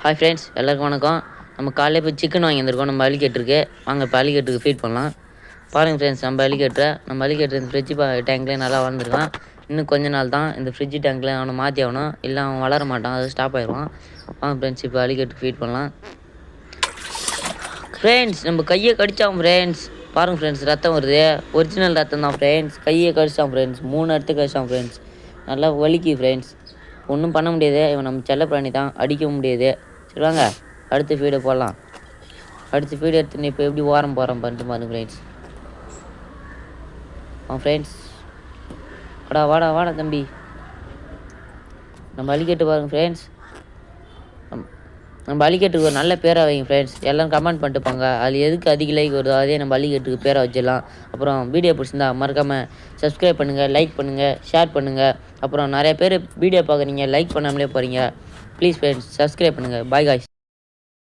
Hi friends, எல்லாருக்கும் வணக்கம். நம்ம காலையில் போய் சிக்கன் வாங்கி வந்திருக்கோம். நம்ம அலிகேட்டருக்கு வாங்க இப்போ அலிகேட்டருக்கு ஃபீட் பண்ணலாம். பாருங்கள் ஃப்ரெண்ட்ஸ், நம்ம அலிகேட்டர் இந்த ஃப்ரிட்ஜ் டேங்க்லேயே நல்லா வளர்ந்துருக்கான். இன்னும் கொஞ்ச நாள் தான் இந்த ஃப்ரிட்ஜ் டேங்க்கில் அவனை மாற்றி ஆகணும், இல்லை அவன் வளர மாட்டான், அது ஸ்டாப் ஆயிடுவான். வாங்க ஃப்ரெண்ட்ஸ் இப்போ அலிகேட்டருக்கு ஃபீட் பண்ணலாம். ஃப்ரெண்ட்ஸ், நம்ம கையை கடிச்சான் ஃப்ரெண்ட்ஸ். பாருங்கள் ஃப்ரெண்ட்ஸ், ரத்தம் வருது. ஒரிஜினல் ரத்தம் தான் ஃப்ரெண்ட்ஸ். கையை கடிச்சான் ஃப்ரெண்ட்ஸ். 3 இடத்துக்கு கடிச்சான் ஃப்ரெண்ட்ஸ். நல்லா வலிக்கு ஃப்ரெண்ட்ஸ். ஒன்றும் பண்ண முடியாது, இவன் நம்ம செல்ல பிராணி தான், அடிக்க முடியாது. சரி வாங்க அடுத்த ஃபீடை போடலாம். அடுத்த ஃபீடு எடுத்துன்னு இப்போ எப்படி ஓரம் போகிறோம் பண்ணிட்டு பாருங்க ஃப்ரெண்ட்ஸ். ஃப்ரெண்ட்ஸ் வாடா தம்பி. நம்ம அலிகேட்டு பாருங்க ஃப்ரெண்ட்ஸ். நம்ம அலிகேட்டுக்கு ஒரு நல்ல பேராக வைங்க ஃப்ரெண்ட்ஸ். எல்லாம் கமெண்ட் பண்ணிட்டுப்பாங்க, அது எதுக்கு அதிக லைக் வருதோ அதே நம்ம அலிகேட்டுக்கு பேராக வச்சிடலாம். அப்புறம் வீடியோ பிடிச்சிருந்தா மறக்காமல் சப்ஸ்கிரைப் பண்ணுங்கள், லைக் பண்ணுங்கள், ஷேர் பண்ணுங்கள். அப்புறம் நிறைய பேர் வீடியோ பார்க்குறீங்க, லைக் பண்ணாமலே போகிறீங்க. ப்ளீஸ் ஃப்ரெண்ட்ஸ் சப்ஸ்கிரைப் பண்ணுங்கள். Bye guys.